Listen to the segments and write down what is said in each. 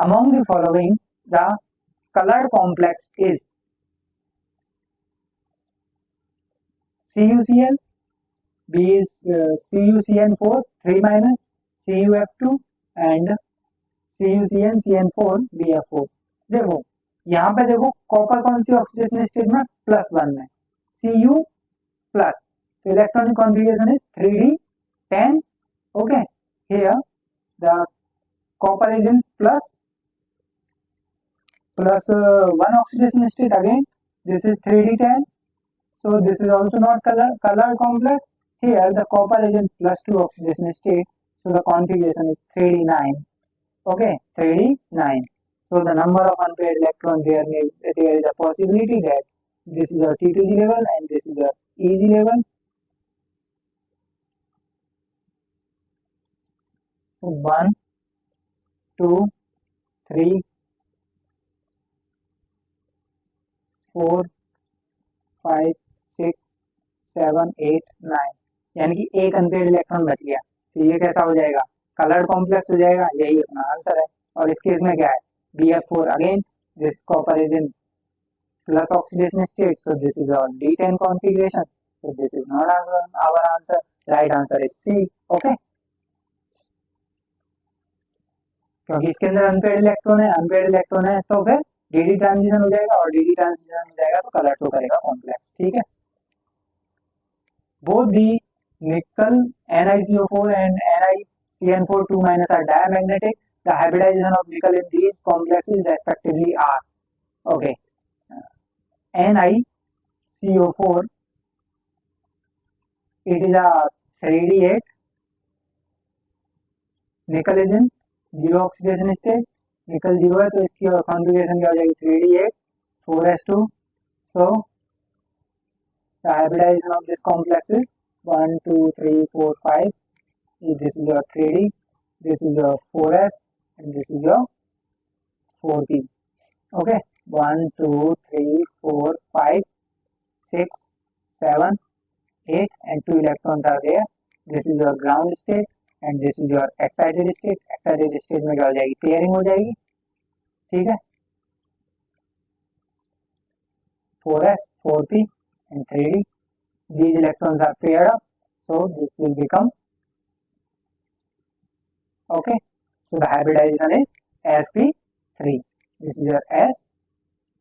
among the following the color complex is CuCl, B is CuCN4 3 minus CuF2 and CuCN CN4 BF4। देखो यहाँ पे देखो copper कौन सी oxidation state में +1 में Cu प्लस, तो electronic configuration is 3d10। Okay, here the copper is in plus 1 oxidation state again, this is 3d10, so this is also not color complex. Here the copper is in +2 oxidation state, so the configuration is 3d9. Okay, 3d9. So the number of unpaired electrons there is a possibility that this is your T2G level and this is your EG level. 1 2 3 4 5 6 7 8 9, यानी कि एक unpaired electron बच गया, तो ये कैसा हो जाएगा, कलर्ड कॉम्प्लेक्स हो जाएगा। यही अपना आंसर है। और इस केस में क्या है, BF4 again, this copper is in plus oxidation state, so this is our D10 configuration, so this is not our answer. Right answer is C. Okay, क्योंकि इसके अंदर अनपेड इलेक्ट्रॉन है तो फिर DD ट्रांजिशन हो जाएगा, और DD ट्रांजिशन हो जाएगा तो कलर शो करेगा कॉम्प्लेक्स। ठीक है, both the nickel NiCO4 and NiCN4 2 minus are diamagnetic. The hybridization of nickel in these complexes respectively are, okay, NiCO4, it is a 3d8, nickel is in 0 oxidation state, nickel 0 है तो इसकी configuration क्या हो जाएगी, 3d8 4s2, so the hybridization of this complex is 1 2 3 4 5, this is your 3d, this is your 4s and this is your 4p. Okay, 1 2 3 4 5 6 7 8 and 2 electrons are there. This is your ground state and this is your excited state. Excited state में क्या हो जाएगी, pairing हो जाएगी। ठीक है, 4s 4p and 3d, these electrons are paired up, so this will become, okay, so the hybridization is sp3, this is your s,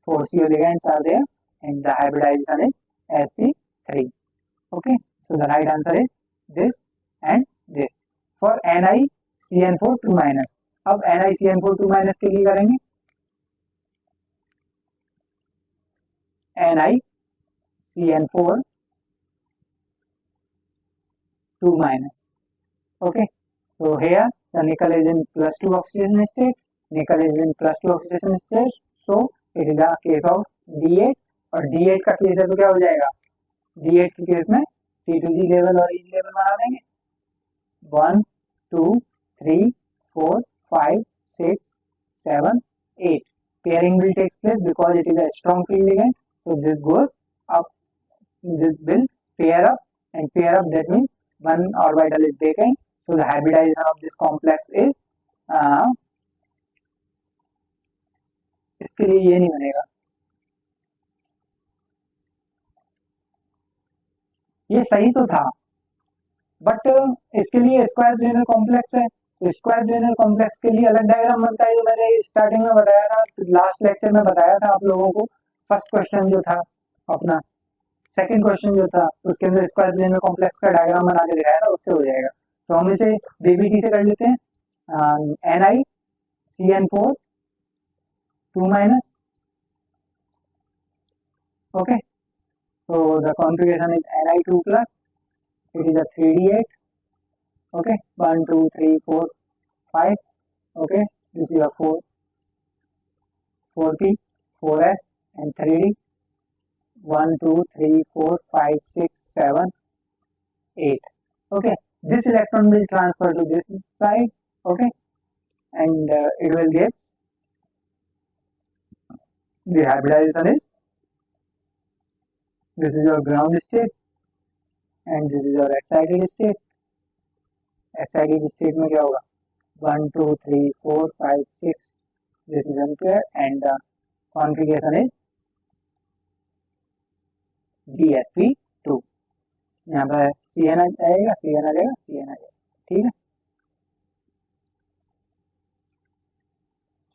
4 CO ligands are there and the hybridization is sp3. Okay, so the right answer is this and this for NiCN4 2 minus। अब NiCN4 2 minus के लिए करेंगे NiCN4 2 minus। Okay, so here the nickel is in +2 oxidation state, nickel is in +2 oxidation state, so it is a case of D8, और D8 का case है तो क्या हो जाएगा, D8 के केस में T2G लेवल और EG लेवल बना देंगे, 1 2 3 4 5 6 7 8, pairing will takes place because it is a strong field ligand, so this goes up, this will pair up, and pair up that means one orbital is vacant, so the hybridization of this complex is इसके लिए ये नहीं बनेगा, ये सही तो था but इसके लिए स्क्वायर प्लेनर कॉम्प्लेक्स है, तो स्क्वायर प्लेनर कॉम्प्लेक्स के लिए अलग डायग्राम बनता है, जो मैंने स्टार्टिंग में बताया था, लास्ट लेक्चर में बताया था आप लोगों को। फर्स्ट क्वेश्चन जो था अपना, सेकंड क्वेश्चन जो था उसके अंदर स्क्वायर प्लेनर कॉम्प्लेक्स का डायग्राम बना के दिखाया था, उससे हो जाएगा। तो हम इसे बीबीटी से कर लेते हैं, NiCN4 2 minus, okay, so the configuration is Ni2 plus, it is a 3d8, okay, 1 2 3 4 5, okay, this is a 4p 4s and 3d, 1 2 3 4 5 6 7 8, okay, this electron will transfer to this side, okay, and it will give the hybridization is, this is your ground state and this is your excited state। excited state में क्या होगा, 1 2 3 4 5 6 this is unpaired and the configuration is DsP2. यहाँ पर CN आएगा, CN आ जाएगा, CN आ जाएगा, ठीक है।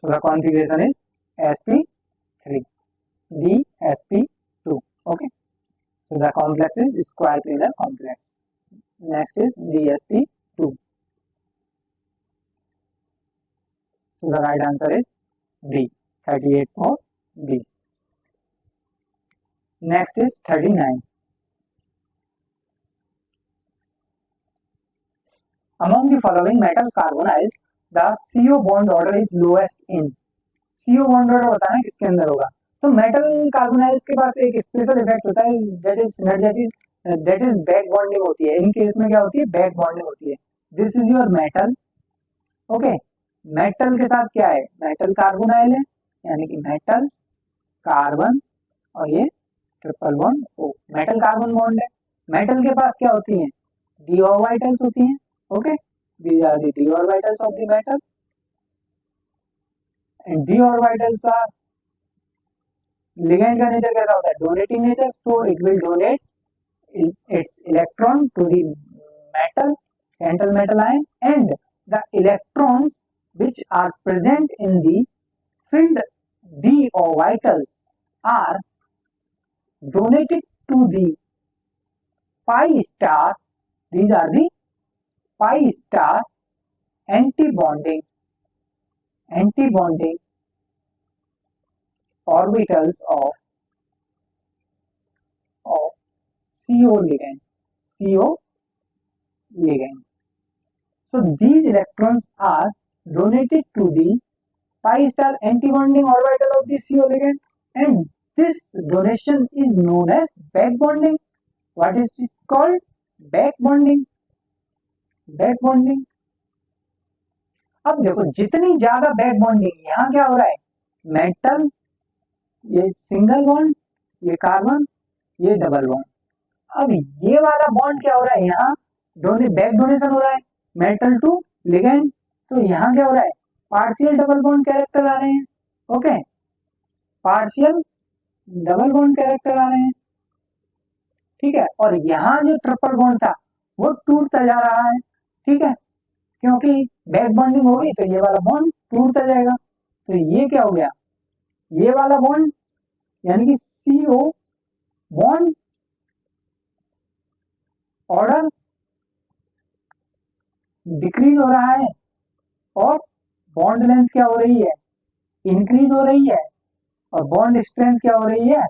So the configuration is sp3, DsP2. Okay. So the complex is square pillar complex. Next is DsP2. So the right answer is B. 38 for B. Next is 39. Among the following metal carbonyls, the CO bond order is lowest in. CO bond order बताना किसके अंदर होगा? तो metal carbonyls के पास एक special effect होता है, that is synergetic, that is back bonding होती है। इन केस में क्या होती है? बैक बॉन्डिंग होती है। This is your metal, okay. Metal के साथ क्या है? मेटल कार्बोनाइल है, यानी कि मेटल कार्बन और ये ट्रिपल बॉन्ड ओ, मेटल कार्बन बॉन्ड है। मेटल के पास क्या होती है? डी ऑर्बिटल्स होती हैं, okay. These are the d orbitals of the metal and d orbitals are, ligand का नेचर कैसा होता है? Donating nature, so it will donate its electron to the metal, central metal ion, and the electrons which are present in the filled d orbitals are donated to the pi star. These are the pi star anti-bonding orbitals of CO ligand. So these electrons are donated to the pi star anti-bonding orbital of the CO ligand, and this donation is known as back bonding. What is it called? Back bonding. अब देखो जितनी ज्यादा back bonding, यहाँ क्या हो रहा है? Metal, ये सिंगल बॉन्ड, ये कार्बन, ये डबल बॉन्ड। अब ये वाला बॉन्ड क्या हो रहा है? यहाँ बैक डोनेशन हो रहा है मेटल टू लिगेंड, तो यहाँ क्या हो रहा है? पार्शियल डबल बॉन्ड कैरेक्टर आ रहे हैं, okay. Partial double bond character आ रहे हैं, ठीक है। और यहाँ जो ट्रिपल बॉन्ड था वो टूटता जा रहा है, ठीक है, क्योंकि बैक बॉन्डिंग होगी तो ये वाला बॉन्ड टूटता जाएगा। तो ये क्या हो गया? ये वाला बॉन्ड यानी कि CO बॉन्ड ऑर्डर डिक्रीज हो रहा है और बॉन्ड लेंथ क्या हो रही है? इंक्रीज हो रही है, और बॉन्ड स्ट्रेंथ क्या हो रही है?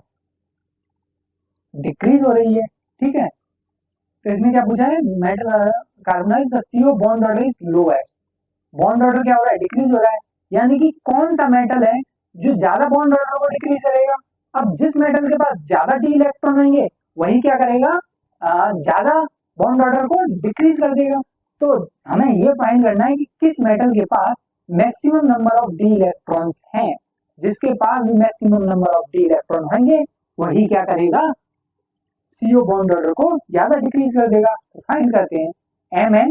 डिक्रीज हो रही है, ठीक है। तो इसने क्या पूछा है? Metal carbonyls the CO bond order is lowest. Bond order क्या हो रहा है? डिक्रीज हो रहा है, यानी कि कौन सा मेटल है जो ज्यादा बॉन्ड ऑर्डर को डिक्रीज करेगा? अब जिस मेटल के पास ज्यादा डी इलेक्ट्रॉन होंगे वही क्या करेगा? ज्यादा बॉन्ड ऑर्डर को डिक्रीज कर देगा। तो हमें ये फाइंड करना है कि किस मेटल के पास maximum number of D electrons हैं। जिसके पास भी maximum number of D electron होंगे वही क्या करेगा? CO बॉन्ड ऑर्डर को ज्यादा डिक्रीज कर देगा। तो फाइंड करते हैं Mn,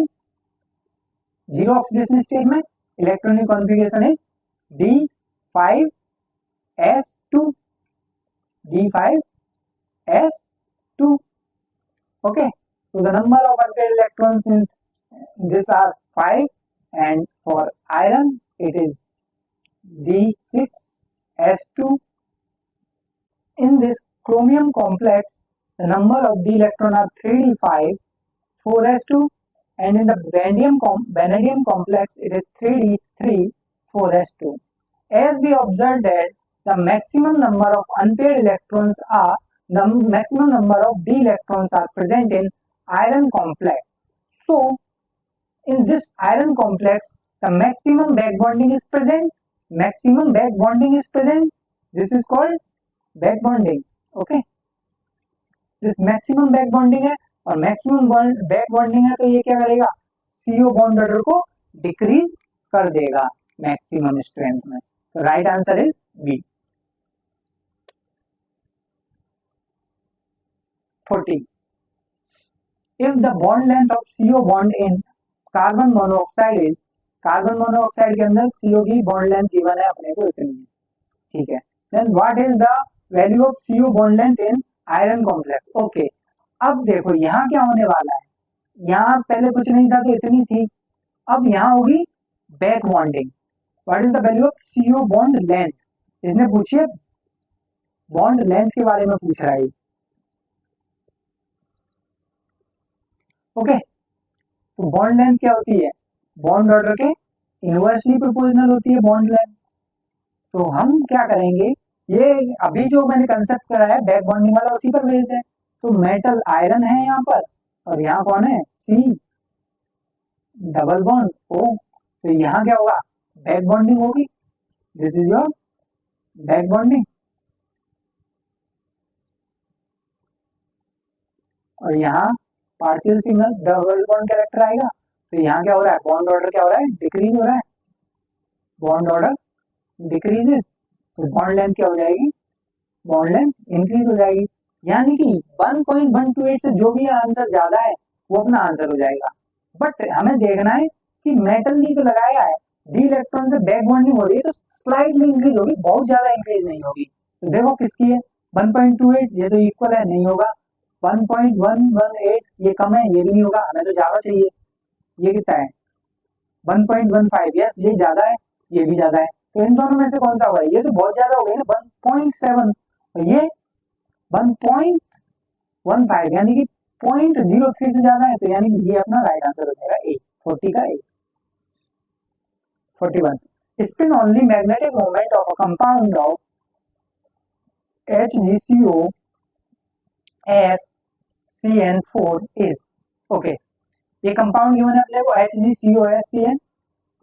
जीरो ऑक्सीडेशन स्टेट में electronic configuration is D5S2, D5S2, okay. So the number of unpaired electrons in this are 5, and for iron it is D6S2. In this chromium complex the number of d electron are 3d5 4s2, and in the vanadium complex it is 3d3 4s2. As we observed that the maximum number of unpaired electrons are maximum number of d electrons are present in iron complex. So in this iron complex the maximum back bonding is present. This is called back bonding, okay. This maximum back bonding है, और maximum back bonding है तो ये क्या करेगा? CO bond order को decrease कर देगा मैक्सिमम स्ट्रेंथ में। तो right answer is B. 40. If the bond length of CO bond in carbon monoxide is carbon monoxide के अंदर CO की बॉन्ड लेंथ गिवन है अपने को इतनी है, ठीक है। Then what is the value of CO bond length in iron complex. Okay, अब देखो यहाँ क्या होने वाला है, यहाँ पहले कुछ नहीं था तो इतनी थी, अब यहाँ होगी back bonding. What is the value of CO bond length, इसने पूछिए बॉन्ड लेंथ के बारे में पूछ रहा है। ओके, तो बॉन्ड लेंथ क्या होती है, बॉन्ड ऑर्डर के इनवर्सली प्रोपोर्शनल होती है बॉन्ड लेंथ। तो हम क्या करेंगे, ये अभी जो मैंने कंसेप्ट करा है बैक बॉन्डिंग वाला उसी पर बेस्ड है। तो मेटल आयरन है यहाँ पर और यहाँ कौन है, C डबल बॉन्ड O, तो यहाँ क्या होगा, बैक बॉन्डिंग होगी। This is your back bonding. और यहाँ partial single double bond character आएगा, तो यहाँ क्या हो रहा है, बॉन्ड ऑर्डर क्या हो रहा है, डिक्रीज हो रहा है, बॉन्ड ऑर्डर डिक्रीजेस, तो बॉन्ड लेंथ क्या हो जाएगी, बॉन्ड लेंथ इंक्रीज हो जाएगी। यानी कि 1.128 से जो भी आंसर ज्यादा है वो अपना आंसर हो जाएगा। बट हमें देखना है कि मेटल ने तो लगाया है, डी इलेक्ट्रॉन से बैक बॉन्डिंग हो रही है तो स्लाइटली इंक्रीज होगी, बहुत ज्यादा इंक्रीज नहीं होगी। तो देखो किसकी है 1.28, ये तो इक्वल है, नहीं होगा। 1.118 ये कम है, ये भी नहीं होगा, हमें तो ज्यादा चाहिए। ये कितना है 1.15, यस ये ज्यादा है, ये भी ज्यादा है, तो इन दोनों में से कौन सा होगा, ये तो बहुत ज्यादा हो गई ना 1.7, तो ये 1.15 यानी कि 0.03 से ज्यादा है, तो यानी कि ये अपना राइट आंसर हो जाएगा ए, 40 का ए। 41, spin only magnetic moment of a compound of HgCO SCN4 is. Okay, ये कंपाउंड गिवन है अपने को HgCO SCN,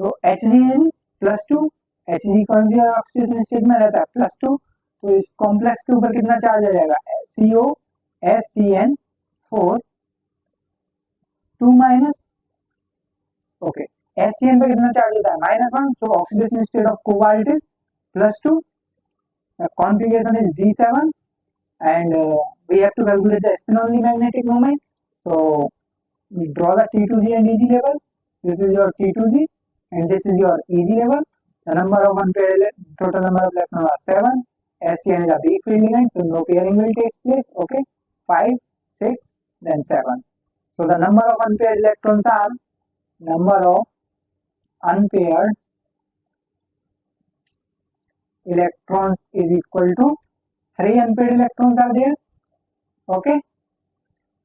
तो Hgn +2, Hg कौन सी ऑक्सीडेशन स्टेट में रहता है +2, तो इस कॉम्प्लेक्स के ऊपर कितना चार्ज आ जाएगा, CO SCN4 2-। ओके, SCN पे कितना चार्ज होता है -1, so oxidation state of cobalt is +2, configuration is D7 and we have to calculate the spin only magnetic moment. So we draw the T2G and EG levels. This is your T2G and this is your EG level. The number of unpaired total number of electrons are 7. SCN is a weak field element, so no pairing will take place. Okay, 5, 6, then 7. So the number of unpaired electrons are number of unpaired electrons is equal to 3 unpaired electrons are there. Okay,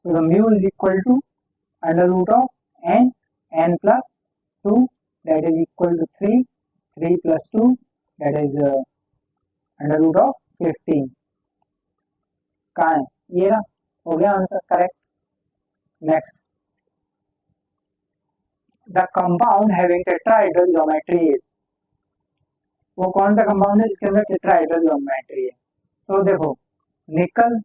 so the mu is equal to under root of n plus 2, that is equal to 3 plus 2, that is under root of 15। कहाँ है ये ना, हो गया answer correct. Next, the compound having tetrahedral geometry is, वो कौन सा compound है जिसके अंदर टेट्राहेड्रल ज्योमेट्री है। तो देखो निकल,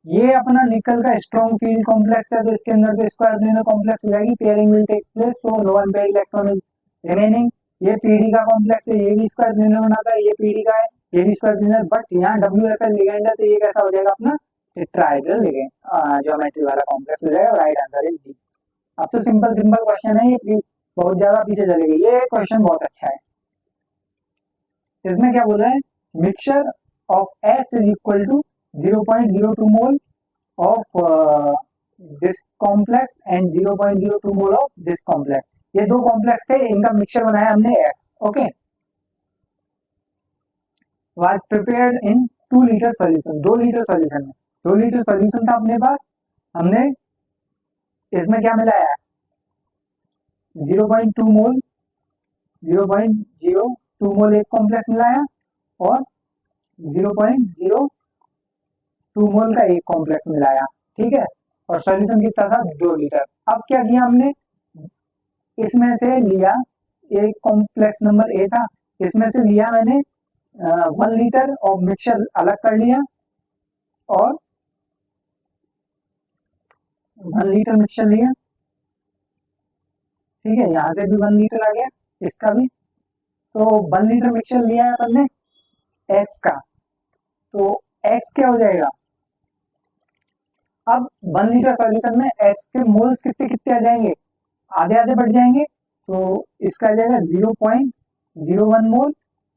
ये अपना निकल का स्ट्रॉन्ग फील्ड कॉम्प्लेक्स है, तो इसके अंदर तो स्क्वायर प्लेनर कॉम्प्लेक्स हो जाएगी, pairing will takes place, so no unpaired electron is remaining. ये पीडी का कॉम्प्लेक्स है, ये भी स्क्वायर प्लेनर बनाता है, ये पीडी का है, ये भी स्क्वायर प्लेनर, बट यहाँ WFL लिगेंड है, तो ये कैसा हो जाएगा अपना टेट्राहेड्रल लिगेंड ज्योमेट्री वाला कॉम्प्लेक्स हो जाएगा। Right answer is D. अब तो सिंपल सिंपल क्वेश्चन है, ये बहुत ज्यादा पीछे चले गए, ये क्वेश्चन बहुत अच्छा है। इसमें क्या बोल रहा है, mixture of X is equal to 0.02 mole of this complex and 0.02 mole of this complex, ये दो कॉम्प्लेक्स थे, इनका मिक्सचर बनाया हमने X। Okay, was prepared in 2 litre solution, 2 litre solution में, 2 लीटर सॉल्यूशन था अपने पास, हमने इसमें क्या मिलाया 0.2 मोल, 0.02 मोल एक कॉम्प्लेक्स मिलाया और 0.02 मोल का एक कॉम्प्लेक्स मिलाया, ठीक है, और सॉल्यूशन कितना था 2 लीटर। अब क्या किया हमने, इसमें से लिया, एक कॉम्प्लेक्स नंबर ए था, इसमें से लिया मैंने 1 लीटर और मिक्सचर अलग कर लिया और 1 लीटर मिक्सचर लिया, ठीक है, यहाँ से भी 1 लीटर आ गया, इसका भी, तो 1 लीटर मिक्सचर लिया है अपन ने एक्स का, तो एक्स क्या हो जाएगा, अब 1 लीटर सॉल्यूशन में एक्स के मोल्स कितने कितने आ जाएंगे, आधे आधे बढ़ जाएंगे, तो इसका आ जाएगा 0.01 मोल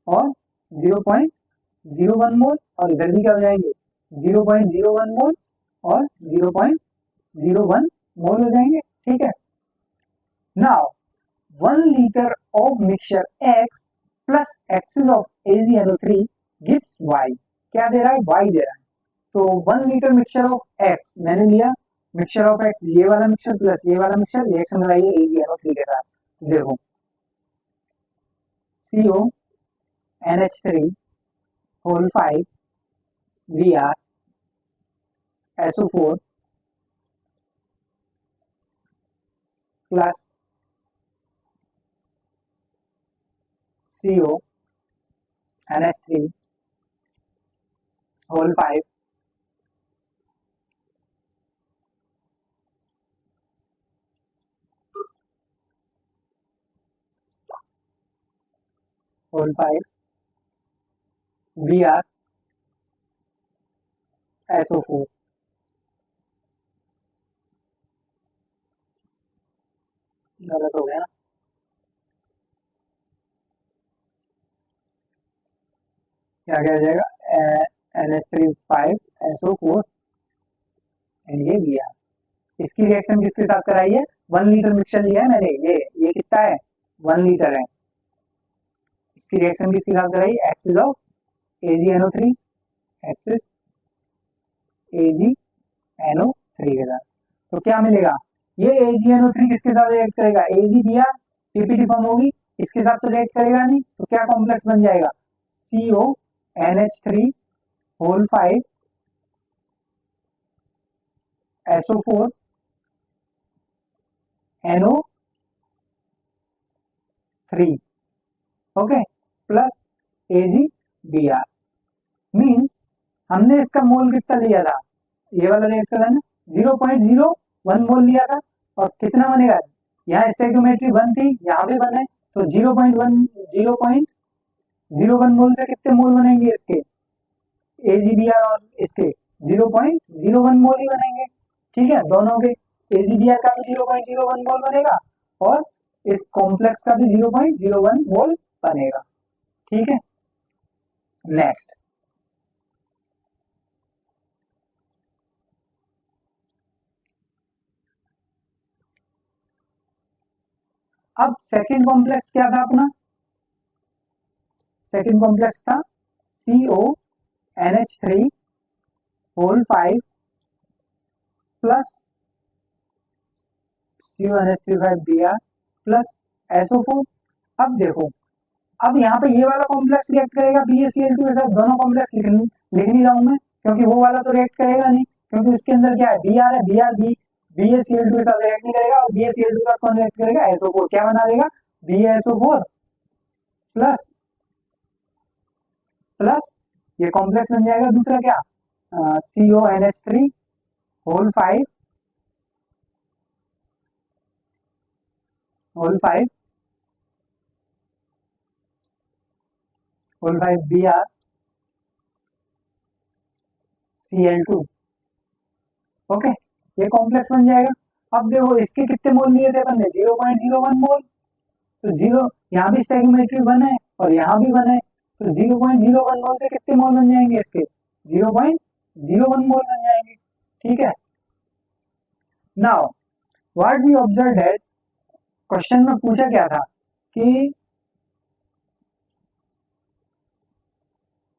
और 0.01 मोल, और इधर भी क्या हो जाएंगे 0.01 मोल और 0.01 मोल हो जाएंगे। ठीक है, now 1 liter of mixture X plus X's of AgNO3 gives Y। क्या दे रहा है, Y दे रहा है। तो 1 liter मिक्सचर ऑफ X मैंने लिया, मिक्सचर ऑफ X ये वाला मिक्सचर प्लस ये वाला मिक्सचर, रिएक्शन कराइए AgNO3 के साथ। देखो CONH3 whole 5 Br SO4 plus CONH3 whole 5 whole 5 Br SO4। गलत हो गया ना, क्या क्या जाएगा NH3 5SO4 एंड ये Br। इसकी रिएक्शन किसके साथ कराई है, 1 लीटर मिक्सचर लिया है मैंने, ये कितना है 1 लीटर है, इसकी रिएक्शन किसके साथ कराई, axis of AgNO3 axis AgNO3 के साथ। तो क्या मिलेगा, ये AgNO3 किसके साथ रिएक्ट करेगा, AgBr, पीपीटी फॉर्म होगी, इसके साथ तो रिएक्ट करेगा नहीं, तो क्या कॉम्प्लेक्स बन जाएगा CONH3 whole 5 SO4 NO3 okay plus AgBr। Means हमने इसका मोल कितना लिया था, ये वाला रिएक्टर है ना 0.01 मोल लिया था, और कितना बनेगा, यहाँ स्टोइकियोमेट्री 1 थी, यहाँ भी 1 है, तो 0.01 मोल से कितने मोल बनेंगे इसके AgBr, और इसके 0.01 मोल ही बनेंगे। ठीक है, दोनों के AgBr का भी 0.01 मोल बनेगा और इस कॉम्प्लेक्स का भी 0.01 मोल बनेगा। ठीक है, नेक्स्ट अब सेकेंड कॉम्प्लेक्स क्या था अपना, सेकेंड कॉम्प्लेक्स था CONH3 whole 5 plus CONH3 plus SO4। अब देखो, अब यहाँ पे ये वाला कॉम्प्लेक्स रिएक्ट करेगा BaCl2 के साथ, दोनों कॉम्प्लेक्स लिख नहीं रहा हूं मैं, क्योंकि वो वाला तो रिएक्ट करेगा नहीं, क्योंकि उसके अंदर क्या है Br है, Br BaCl2 के साथ रिएक्ट नहीं करेगा, और BaCl2 के साथ कौन रिएक्ट करेगा, SO4, क्या बना देगा BaSO4 प्लस प्लस ये कॉम्प्लेक्स बन जाएगा दूसरा क्या CONH3 whole 5 whole 5 Br Cl2। Okay, ये कॉम्प्लेक्स बन जाएगा। अब देखो इसके कितने मोल लिए थे अपन ने 0.01 मोल, तो जीरो यहाँ भी स्टोइकियोमेट्री 1 है और यहाँ भी 1 है, तो 0.01 मोल से कितने मोल बन जाएंगे इसके 0.01 मोल बन जाएंगे। ठीक है, now what we observe that, question में पूछा क्या था कि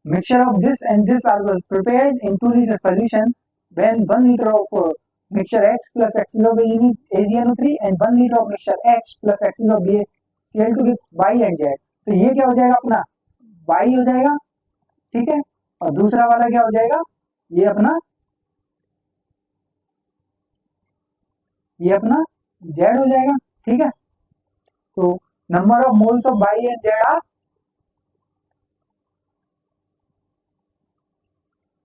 mixture of this and this are prepared in 2 liter solution when 1 liter of mixture X plus X's of AgNO3 and 1 liter of mixture X plus X's of Cl2 gives Y and Z। तो ये क्या हो जाएगा अपना Y हो जाएगा, ठीक है, और दूसरा वाला क्या हो जाएगा, ये अपना Z हो जाएगा। ठीक है, तो number of moles of Y and Z are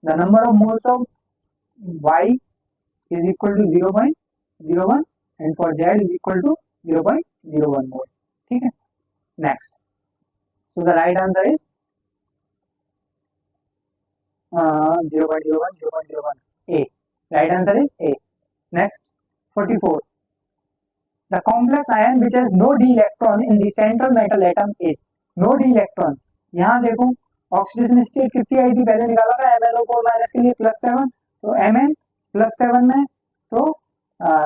the number of moles of Y is equal to 0.01 and for Z is equal to 0.01 mole। ठीक है, next, so the right answer is 0.01 A, right answer is A। next 44, the complex ion which has no d electron in the central metal atom is, no d electron. यहाँ देखो oxidation state कितनी आई थी, पहले निकाला था MnO4 minus के लिए +7, तो Mn +7 में तो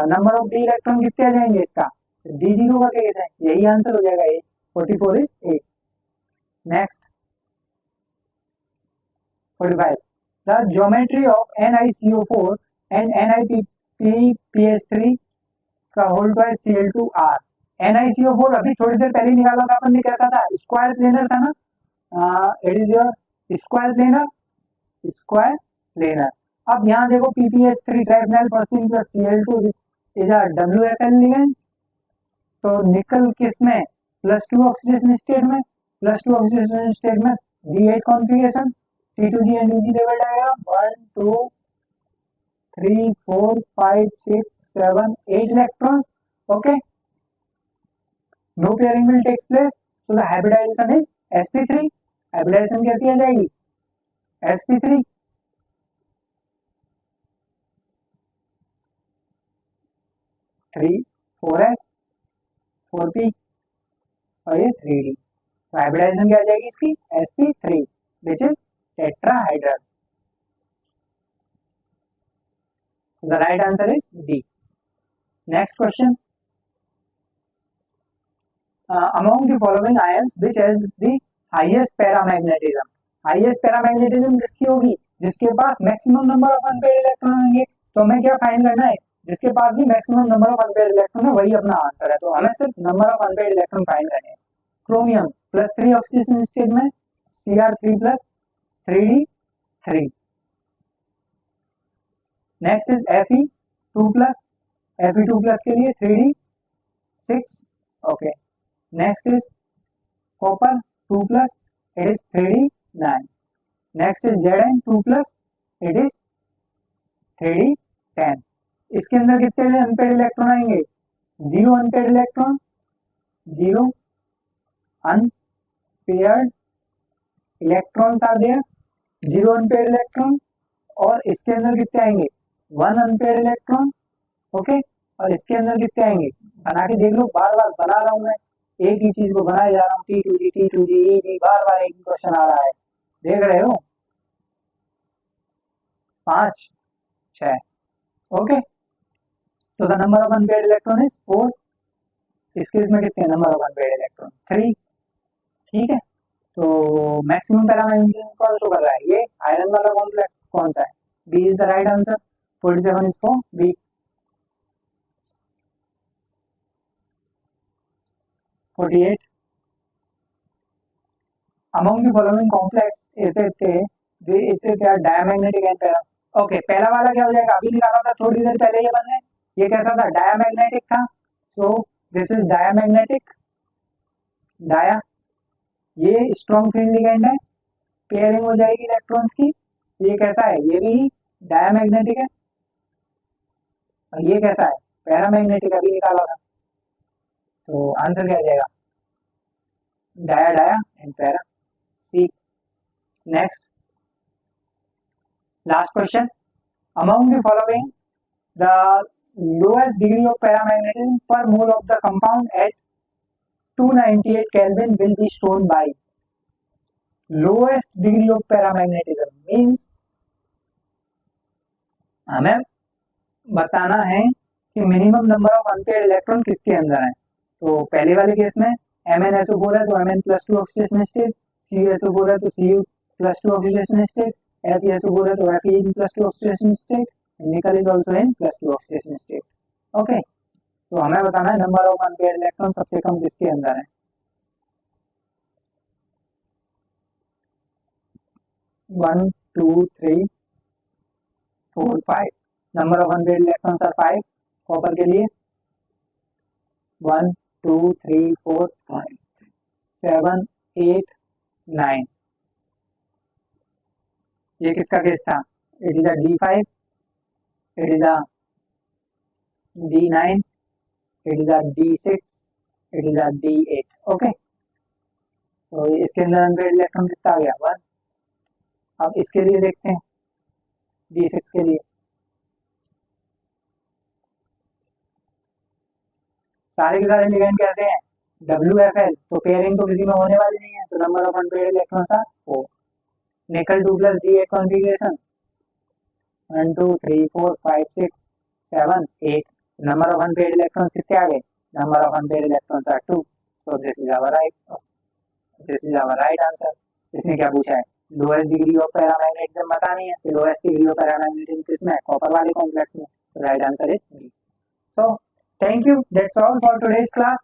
नंबर ऑफ डी इलेक्ट्रॉन कितने आ जाएंगे इसका, D0 का केस है, यही आंसर हो जाएगा ए, 44 is a. Next 45, the geometry of NiCO4 and NiPH3 का होल ट्वाइस Cl2R। NiCO4 अभी थोड़ी देर पहले निकाला था अपन ने, कैसा था, स्क्वायर प्लेनर था ना, it is your square planar, square planar. अब यहाँ देखो PPH3 triphenyl phosphine plus Cl2 is a WFN ligand, तो निकल किस में, +2 ऑक्सीडेशन स्टेट में, +2 ऑक्सीडेशन स्टेट में D8 configuration, T2G and Eg level आएगा 1 2 3 4 5 6 7 8 electrons, okay, no pairing will takes place, so the hybridisation is sp3। Hybridisation कैसी आ जाएगी, sp3, 3 4s 4p और ये 3d, तो हाइब्रिडाइजेशन क्या आ जाएगी इसकी, sp3 which is tetrahedral. The right answer is D. Next question, among the following ions which has the highest paramagnetism, highest paramagnetism किसकी होगी, जिसके पास maximum number of unpaired electron होंगे, तो हमें क्या फाइंड करना है, जिसके पास भी maximum number of unpaired electron है वही अपना आंसर है, तो हमें सिर्फ number of unpaired electron find करने हैं। क्रोमियम +3 ऑक्सीडेशन स्टेट में Cr3 + 3d3। Next is Fe2+, Fe2+ के लिए 3d6, okay. Next is copper 2+, it is 3d9। Next is Zn2+, it is 3d10। इसके अंदर कितने अनपेयर्ड इलेक्ट्रॉन आएंगे, 0 unpaired electron, 0 unpaired electrons are there, 0 unpaired electron, और इसके अंदर कितने आएंगे, 1 अनपेयर्ड इलेक्ट्रॉन, ओके, और इसके अंदर कितने आएंगे, बना के देख लो, बार बार बना रहा हूं मैं, एक ही चीज को बनाए जा रहा हूँ, T2G Eg, बार बार एक ही क्वेश्चन आ रहा है, देख रहे हो, 5 6, ओके, तो the number of unpaired electron is 4, इस केस में कितने नंबर ऑफ अनपेयर्ड इलेक्ट्रॉन, 3, ठीक है। तो मैक्सिमम पैरामैग्नेटिज्म कौन शो कर रहा है, ये आयरन वाला कॉम्प्लेक्स कौन सा है, B is the right answer, 47 is for B. 48, among the following complex इतने are diamagnetic and para, okay, पहला वाला क्या हो जाएगा, अभी निकाला था थोड़ी देर पहले ये बनने, ये कैसा था, डायमैग्नेटिक था, so this is diamagnetic, dia, ये स्ट्रॉन्ग फील्ड लिगेंड है, पेयरिंग हो जाएगी इलेक्ट्रॉन्स की, ये कैसा है, ये भी डायमैग्नेटिक है, और ये कैसा है, पैरामैग्नेटिक, अभी निकाला था, तो आंसर क्या आ जाएगा, dia dia and para, C. Next last question, among the following the lowest degree of paramagnetism per mole of the compound at 298 Kelvin will be shown by, lowest degree of paramagnetism means हमें बताना है कि minimum number of unpaired electron किसके अंदर है, तो पहले वाले केस में MnSO4 है तो Mn+2 ऑक्सीडेशन स्टेट, CuSO4 है तो Cu+2 ऑक्सीडेशन स्टेट, FeSO4 है तो Fe+2 ऑक्सीडेशन स्टेट, निकल is also in +2 oxidation state, okay. तो हमें बताना है नंबर ऑफ अनपेयर्ड इलेक्ट्रॉन सबसे कम किसके अंदर है, 1 2 3 4 5, number of unpaired electrons are 5 copper के लिए, 1 2 3 4 5 7 8 9, ये किसका केस था, it is a D5, it is a D9, it is a D6, it is a D8, okay. तो इसके अंदर अनपेयर्ड इलेक्ट्रॉन कितना आ गया, 1। अब इसके लिए देखते हैं, D6 के लिए, सारे के सारे लिगेंड कैसे हैं, WFL, तो पेयरिंग तो किसी में होने वाली नहीं है, तो number of unpaired electrons are 4. Nickel 2 + D8 configuration 1 2 3 4 5 6 7 8. Number of unpaired electrons कितने आ गए, number of unpaired electrons are 2. So this is our right answer. इसने क्या पूछा है, लोएस्ट डिग्री ऑफ पैरामैग्नेटिज्म बतानी है, तो लोएस्ट डिग्री ऑफ पैरामैग्नेटिज्म किसमें है, कॉपर वाले कॉम्प्लेक्स में. Right answer is B. So thank you, that's all for today's class.